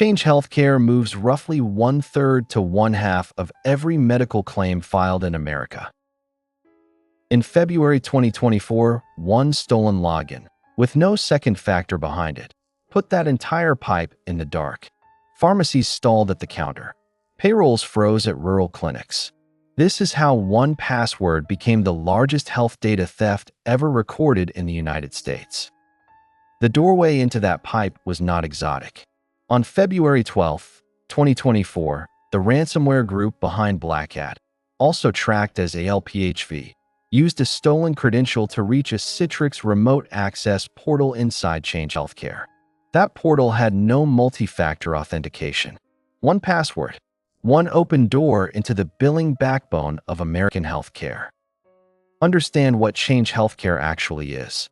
Change Healthcare moves roughly one-third to one-half of every medical claim filed in America. In February 2024, one stolen login, with no second factor behind it, put that entire pipe in the dark. Pharmacies stalled at the counter. Payrolls froze at rural clinics. This is how one password became the largest health data theft ever recorded in the United States. The doorway into that pipe was not exotic. On February 12, 2024, the ransomware group behind BlackCat, also tracked as ALPHV, used a stolen credential to reach a Citrix remote access portal inside Change Healthcare. That portal had no multi-factor authentication. One password, one open door into the billing backbone of American healthcare. Understand what Change Healthcare actually is.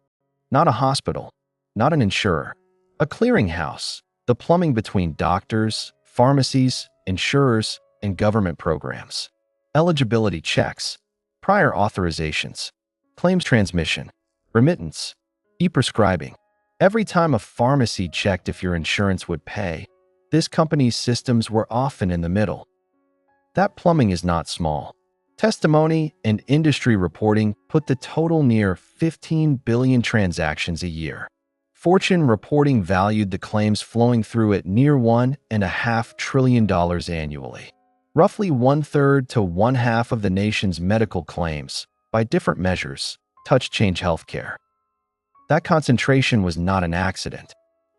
Not a hospital, not an insurer, a clearinghouse, the plumbing between doctors, pharmacies, insurers, and government programs. Eligibility checks, prior authorizations, claims transmission, remittance, e-prescribing. Every time a pharmacy checked if your insurance would pay, this company's systems were often in the middle. That plumbing is not small. Testimony and industry reporting put the total near 15 billion transactions a year. Fortune reporting valued the claims flowing through at near $1.5 trillion annually. Roughly one-third to one-half of the nation's medical claims, by different measures, touched Change Healthcare. That concentration was not an accident.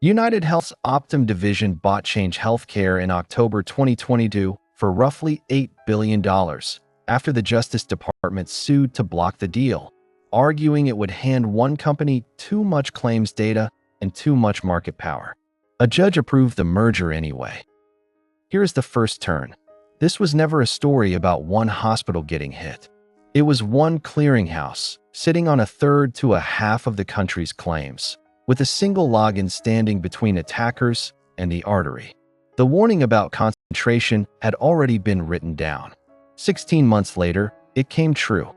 UnitedHealth's Optum division bought Change Healthcare in October 2022 for roughly $8 billion after the Justice Department sued to block the deal, arguing it would hand one company too much claims data and too much market power. A judge approved the merger anyway. Here's the first turn. This was never a story about one hospital getting hit. It was one clearinghouse, sitting on a third to a half of the country's claims, with a single login standing between attackers and the artery. The warning about concentration had already been written down. 16 months later, it came true.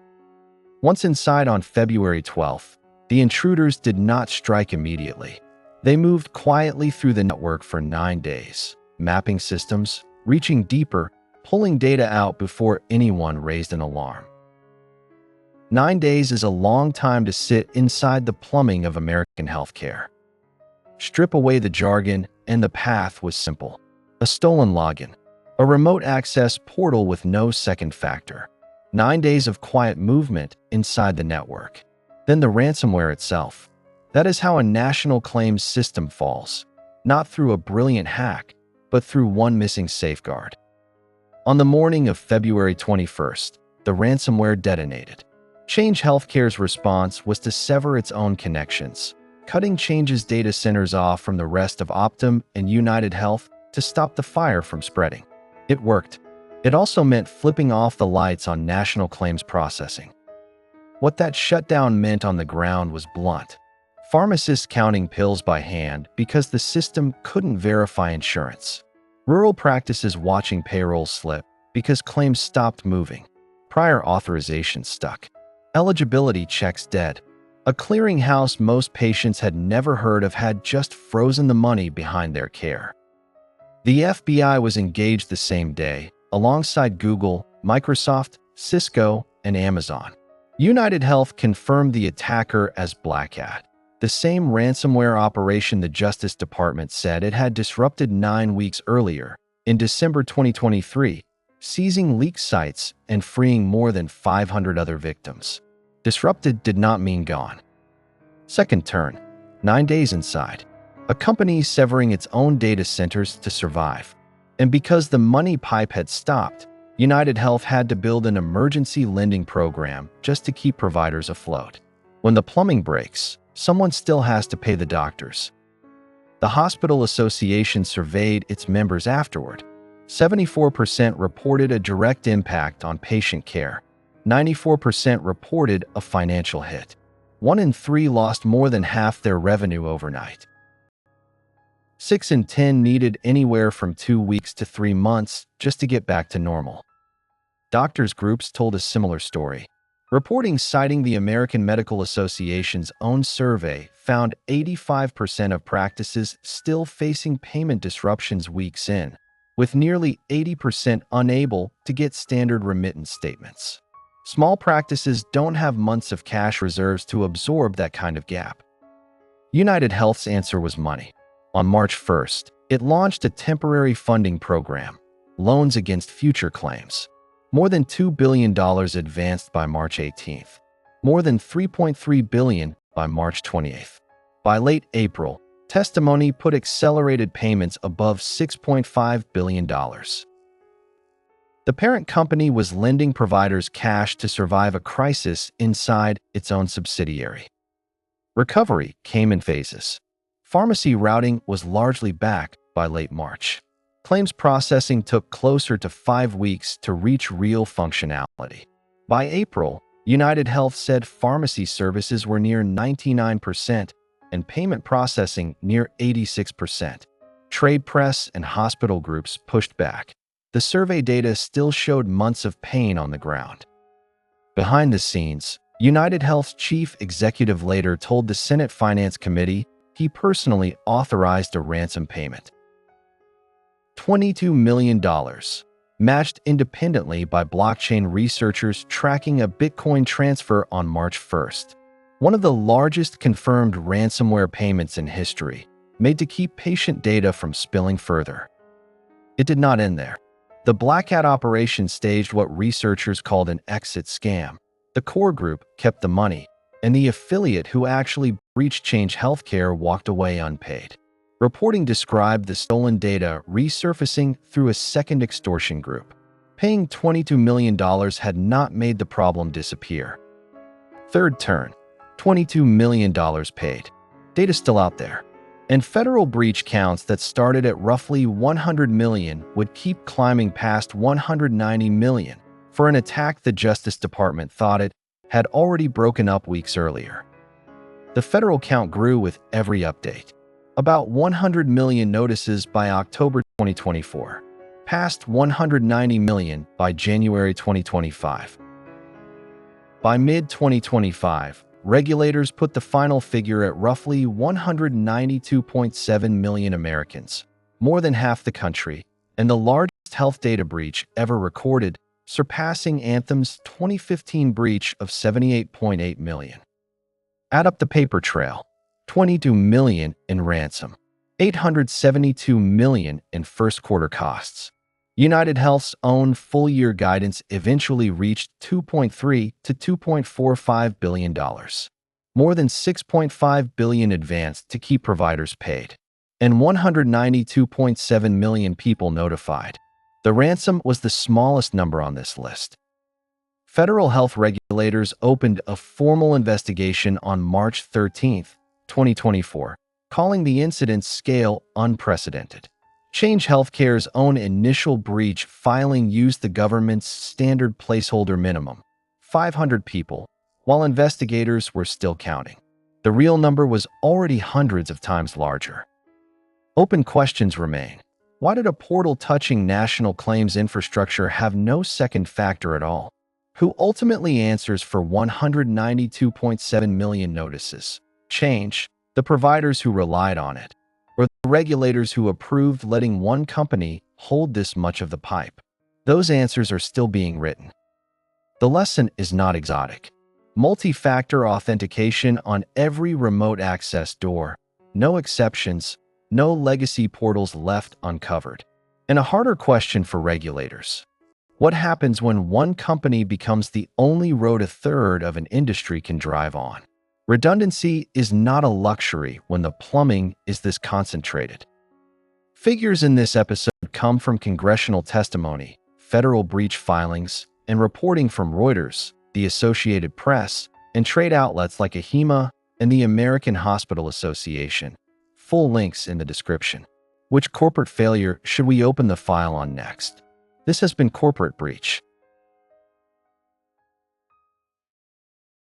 Once inside on February 12th, the intruders did not strike immediately. They moved quietly through the network for 9 days, mapping systems, reaching deeper, pulling data out before anyone raised an alarm. 9 days is a long time to sit inside the plumbing of American healthcare. Strip away the jargon, and the path was simple. A stolen login, a remote access portal with no second factor. 9 days of quiet movement inside the network. Then the ransomware itself. That is how a national claims system falls, not through a brilliant hack, but through one missing safeguard. On the morning of February 21st, the ransomware detonated. Change Healthcare's response was to sever its own connections, cutting Change's data centers off from the rest of Optum and UnitedHealth to stop the fire from spreading. It worked. It also meant flipping off the lights on national claims processing. What that shutdown meant on the ground was blunt. Pharmacists counting pills by hand because the system couldn't verify insurance. Rural practices watching payrolls slip because claims stopped moving. Prior authorizations stuck. Eligibility checks dead. A clearinghouse most patients had never heard of had just frozen the money behind their care. The FBI was engaged the same day, alongside Google, Microsoft, Cisco, and Amazon. UnitedHealth confirmed the attacker as BlackCat, the same ransomware operation the Justice Department said it had disrupted 9 weeks earlier, in December 2023, seizing leaked sites and freeing more than 500 other victims. Disrupted did not mean gone. Second turn, 9 days inside. A company severing its own data centers to survive. And because the money pipe had stopped, UnitedHealth had to build an emergency lending program just to keep providers afloat. When the plumbing breaks, someone still has to pay the doctors. The Hospital Association surveyed its members afterward. 74% reported a direct impact on patient care. 94% reported a financial hit. 1 in 3 lost more than half their revenue overnight. 6 in 10 needed anywhere from 2 weeks to 3 months just to get back to normal. Doctors' groups told a similar story. Reporting citing the American Medical Association's own survey found 85% of practices still facing payment disruptions weeks in, with nearly 80% unable to get standard remittance statements. Small practices don't have months of cash reserves to absorb that kind of gap. United Health's answer was money. On March 1st, it launched a temporary funding program, Loans Against Future Claims. More than $2 billion advanced by March 18th. More than $3.3 billion by March 28th. By late April, testimony put accelerated payments above $6.5 billion. The parent company was lending providers cash to survive a crisis inside its own subsidiary. Recovery came in phases. Pharmacy routing was largely back by late March. Claims processing took closer to 5 weeks to reach real functionality. By April, United Health said pharmacy services were near 99% and payment processing near 86%. Trade press and hospital groups pushed back. The survey data still showed months of pain on the ground. Behind the scenes, United Health's chief executive later told the Senate Finance Committee he personally authorized a ransom payment. $22 million, matched independently by blockchain researchers tracking a Bitcoin transfer on March 1st. One of the largest confirmed ransomware payments in history, made to keep patient data from spilling further. It did not end there. The BlackCat operation staged what researchers called an exit scam. The core group kept the money, and the affiliate who actually breached Change Healthcare walked away unpaid. Reporting described the stolen data resurfacing through a second extortion group. Paying $22 million had not made the problem disappear. Third turn, $22 million paid. Data still out there. And federal breach counts that started at roughly $100 million would keep climbing past $190 million for an attack the Justice Department thought it had already broken up weeks earlier. The federal count grew with every update. About 100 million notices by October 2024, past 190 million by January 2025. By mid-2025, regulators put the final figure at roughly 192.7 million Americans, more than half the country, and the largest health data breach ever recorded, surpassing Anthem's 2015 breach of 78.8 million. Add up the paper trail. 22 million in ransom, 872 million in first quarter costs. United Health's own full-year guidance eventually reached $2.3 to $2.45 billion. More than $6.5 billion advanced to keep providers paid, and 192.7 million people notified. The ransom was the smallest number on this list. Federal health regulators opened a formal investigation on March 13, 2024, calling the incident's scale unprecedented. Change Healthcare's own initial breach filing used the government's standard placeholder minimum, 500 people, while investigators were still counting. The real number was already hundreds of times larger. Open questions remain. Why did a portal touching national claims infrastructure have no second factor at all? Who ultimately answers for 192.7 million notices? Change, the providers who relied on it, or the regulators who approved letting one company hold this much of the pipe? Those answers are still being written. The lesson is not exotic. Multi-factor authentication on every remote access door, no exceptions, no legacy portals left uncovered. And a harder question for regulators. What happens when one company becomes the only road a third of an industry can drive on? Redundancy is not a luxury when the plumbing is this concentrated. Figures in this episode come from congressional testimony, federal breach filings, and reporting from Reuters, the Associated Press, and trade outlets like AHIMA and the American Hospital Association. Full links in the description. Which corporate failure should we open the file on next? This has been Corporate Breach.